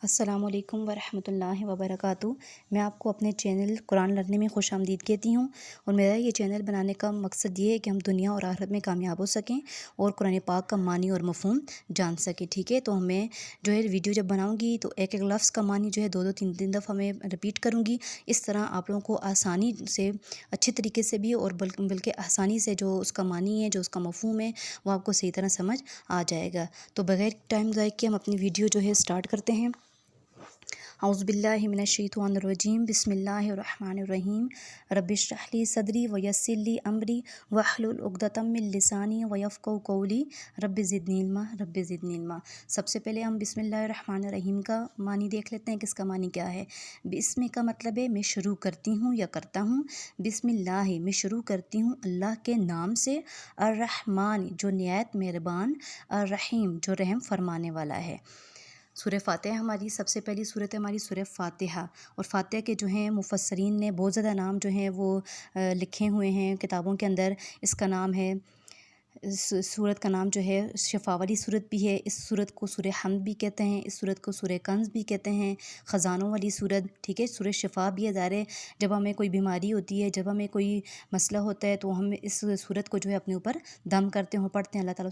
السلام علیکم ورحمۃ اللہ وبرکاتہ۔ میں آپ کو اپنے چینل قرآن لرننگ میں خوش آمدید کہتی ہوں، اور میرا یہ چینل بنانے کا مقصد یہ ہے کہ ہم دنیا اور آخرت میں کامیاب ہو سکیں اور قرآن پاک کا معنی اور مفہوم جان سکیں، ٹھیک ہے۔ تو میں جو ہے ویڈیو جب بناؤں گی تو ایک ایک لفظ کا معنی جو ہے دو تین دفعہ میں رپیٹ کروں گی، اس طرح آپ لوگوں کو آسانی سے اچھے طریقے سے بھی اور بلکہ آسانی سے جو اس کا معنی ہے، جو اس کا مفہوم ہے، وہ آپ کو صحیح طرح سمجھ آ جائے گا۔ تو بغیر ٹائم ضائع کیے ہم اپنی ویڈیو جو ہے اسٹارٹ کرتے ہیں۔ اعوذ باللہ من الشیطان الرجیم، بسم اللہ الرحمن الرحیم۔ رب اشرح لی صدری ویسر لی امری واحلل عقدۃ من لسانی ویفقہوا قولی رب زدنی علما رب زدنی علما۔ سب سے پہلے ہم بسم اللہ الرحمن الرحیم کا معنی دیکھ لیتے ہیں کہ اس کا معنی کیا ہے۔ بسم کا مطلب ہے میں شروع کرتی ہوں یا کرتا ہوں۔ بسم اللہ میں شروع کرتی ہوں اللہ کے نام سے، الرحمن جو نہایت مہربان، الرحیم جو رحم فرمانے والا ہے۔ سورہ فاتحہ ہماری سب سے پہلی صورت ہے، ہماری سورہ فاتحہ، اور فاتحہ کے جو ہیں مفسرین نے بہت زیادہ نام جو ہیں وہ لکھے ہوئے ہیں کتابوں کے اندر۔ اس کا نام ہے، اس صورت کا نام جو ہے شفا والی صورت بھی ہے، اس صورت کو سورہ حمد بھی کہتے ہیں، اس صورت کو سورہ کنز بھی کہتے ہیں، خزانوں والی صورت، ٹھیک ہے۔ سورہ شفا بھی ہے، ظاہر ہے جب ہمیں کوئی بیماری ہوتی ہے، جب ہمیں کوئی مسئلہ ہوتا ہے تو ہم اس صورت کو جو ہے اپنے اوپر دم کرتے ہیں، پڑھتے ہیں، اللہ تعالیٰ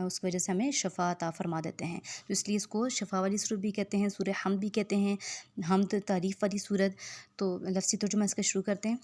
اس کی وجہ سے ہمیں شفا عطا فرما دیتے ہیں، تو اس لیے اس کو شفا والی صورت بھی کہتے ہیں، سورہ حمد بھی کہتے ہیں، حمد تعریف والی صورت۔ تو لفظی ترجمہ اس کا شروع کرتے ہیں۔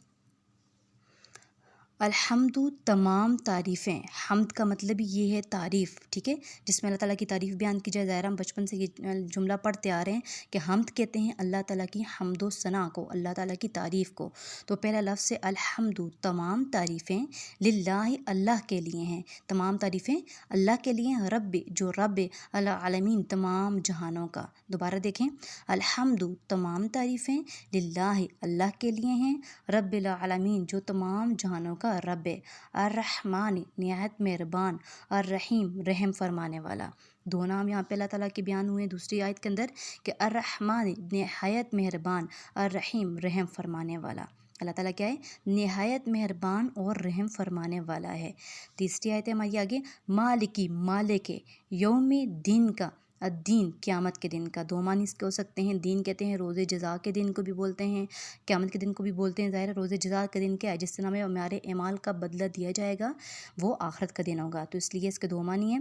الحمد تمام تعریفیں، حمد کا مطلب یہ ہے تعریف، ٹھیک ہے، جس میں اللہ تعالیٰ کی تعریف بیان کی جائے۔ ظاہر ہم بچپن سے یہ جملہ پڑھتے آ رہے ہیں کہ حمد کہتے ہیں اللہ تعالیٰ کی حمد و ثنا کو، اللہ تعالیٰ کی تعریف کو۔ تو پہلا لفظ ہے الحمد، تمام تعریفیں، للہ اللہ کے لیے ہیں، تمام تعریفیں اللہ کے لیے ہیں، رب جو رب العالمین تمام جہانوں کا۔ دوبارہ دیکھیں، الحمد تمام تعریفیں، للہ اللہ کے لیے ہیں، رب العالمین جو تمام جہانوں کا رب ہے، الرحمن نہایت مہربان، الرحیم رحم فرمانے والا۔ دو نام یہاں پہ اللہ تعالیٰ کے بیان ہوئے ہیں دوسری آیت کے اندر کہ الرحمن نہایت مہربان، الرحیم رحم فرمانے والا۔ اللہ تعالیٰ کیا ہے؟ نہایت مہربان اور رحم فرمانے والا ہے۔ تیسری آیت ہے ہماری آگے، مالکی مالک یوم دین کا، الدین قیامت کے دن کا۔ دو معنی اس کے ہو سکتے ہیں، دین کہتے ہیں روز جزا کے دن کو بھی بولتے ہیں، قیامت کے دن کو بھی بولتے ہیں۔ ظاہر ہے روز جزا کے دن کیا ہے؟ جس دن ہمیں ہمارے اعمال کا بدلہ دیا جائے گا، وہ آخرت کا دن ہوگا، تو اس لیے اس کے دو معنی ہیں۔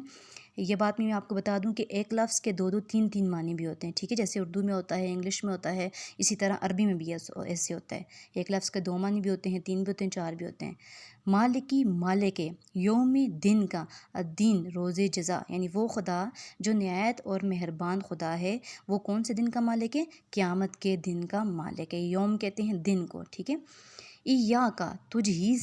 یہ بات میں آپ کو بتا دوں کہ ایک لفظ کے دو تین معنی بھی ہوتے ہیں، ٹھیک ہے، جیسے اردو میں ہوتا ہے، انگلش میں ہوتا ہے، اسی طرح عربی میں بھی ایسے ہوتا ہے، ایک لفظ کے دو معنی بھی ہوتے ہیں، تین بھی ہوتے ہیں، چار بھی ہوتے ہیں۔ مالکی مالک یوم دن کا، الدین روز جزا، یعنی وہ خدا جو نہایت اور مہربان خدا ہے، وہ کون سے دن کا مالک ہے؟ قیامت کے دن کا مالک ہے۔ یوم کہتے ہیں دن کو، ٹھیک ہے۔ ایاکا تجھ ہی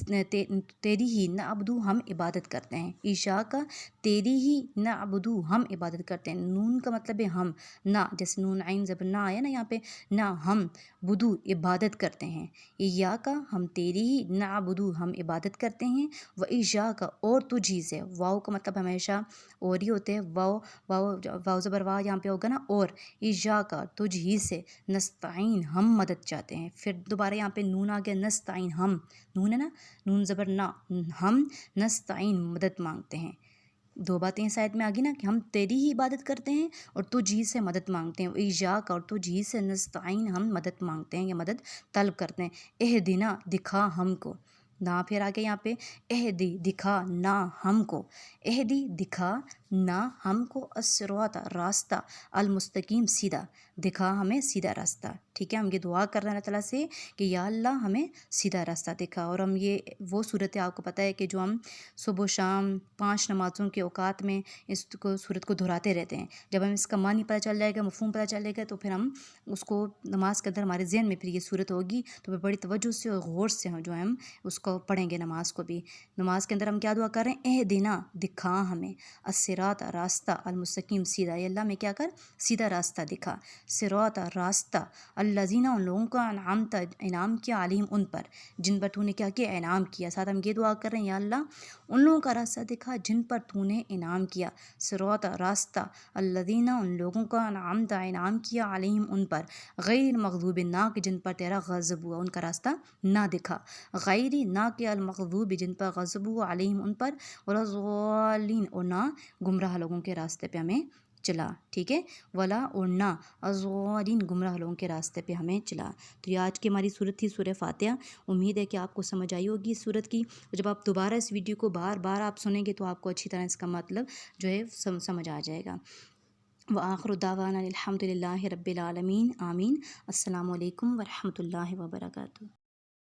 تیری ہی نعبدو ہم عبادت کرتے ہیں، ایاکا تیری ہی نعبدو ہم عبادت کرتے ہیں۔ نون کا مطلب ہے ہم، نہ، جیسے نون عین زبر نہ آیا نا یہاں پہ، نہ ہم، بدو عبادت کرتے ہیں، ایاکا ہم تیری ہی نعبدو ہم عبادت کرتے ہیں، و ایاکا اور تجھ ہی سے، واو کا مطلب ہمیشہ اور ہی ہوتے ہیں، واو زبر وا یہاں پہ ہوگا نا، اور ایاکا تجھ ہی سے، نستعین ہم مدد چاہتے ہیں۔ پھر دوبارہ یہاں پہ نون آ گیا، نستعین ہم، نون ہے نا، نون زبر نہ، ہم نستعین مدد مانگتے ہیں۔ دو باتیں اس آیت میں آ گئی نا کہ ہم تیری ہی عبادت کرتے ہیں اور تجھ ہی سے مدد مانگتے ہیں، ایاک اور تجھ ہی سے، نستعین ہم مدد مانگتے ہیں یا مدد طلب کرتے ہیں۔ اہدنا دکھا ہم کو، نہ پھر آگے یہاں پہ اہدی دکھا نہ ہم کو، اہدی دکھا نہ ہم کو، الصراط راستہ، المستقیم سیدھا، دکھا ہمیں سیدھا راستہ، ٹھیک ہے۔ ہم یہ دعا کر رہے ہیں اللہ تعالیٰ سے کہ یا اللہ ہمیں سیدھا راستہ دکھا۔ اور ہم یہ وہ صورت ہے، آپ کو پتہ ہے کہ جو ہم صبح و شام 5 نمازوں کے اوقات میں اس صورت کو دہراتے رہتے ہیں۔ جب ہم اس کا معنی پتہ چل جائے گا، مفہوم پتہ چل جائے گا، تو پھر ہم اس کو نماز کے اندر ہمارے ذہن میں پھر یہ صورت ہوگی، تو پھر بڑی توجہ سے اور غور سے جو ہم اس کو پڑھیں گے نماز کو بھی۔ نماز کے اندر ہم کیا دعا کر رہے ہیں؟ اہدنا دکھا ہمیں، الصراط راستہ، المستقیم سیدھا، یا اللہ میں کیا کر سیدھا راستہ دکھا، صراط راستہ، الذین ان لوگوں کا انعمت انعام کیا، علیہم ان پر، جن پر تو نے کیا کیا؟ انعام کیا۔ ساتھ ہم یہ دعا کر رہے ہیں یا اللہ ان لوگوں کا راستہ دکھا جن پر تو نے انعام کیا، صراط راستہ، الذین ان لوگوں کا انعمت انعام کیا، علیہم ان پر، غیر المغضوب نہ کہ جن پر تیرا غضب ہوا، ان کا راستہ نہ دکھا، غیری نہ کہ المغضوب جن پر غضب ہوا، علیہم ان پر، اور الضالین اور نہ گمراہ لوگوں کے راستے پہ ہمیں چلا، ٹھیک ہے، ولا اور نہ الضالین گمراہ لوگوں کے راستے پہ ہمیں چلا۔ تو یہ آج کی ہماری صورت تھی سورہ فاتحہ۔ امید ہے کہ آپ کو سمجھ آئی ہوگی اس صورت کی، جب آپ دوبارہ اس ویڈیو کو بار بار آپ سنیں گے تو آپ کو اچھی طرح اس کا مطلب جو ہے سمجھ آ جائے گا۔ وآخر دعوانا الحمد للہ رب العالمین، آمین۔ السلام علیکم ورحمۃ اللہ وبرکاتہ۔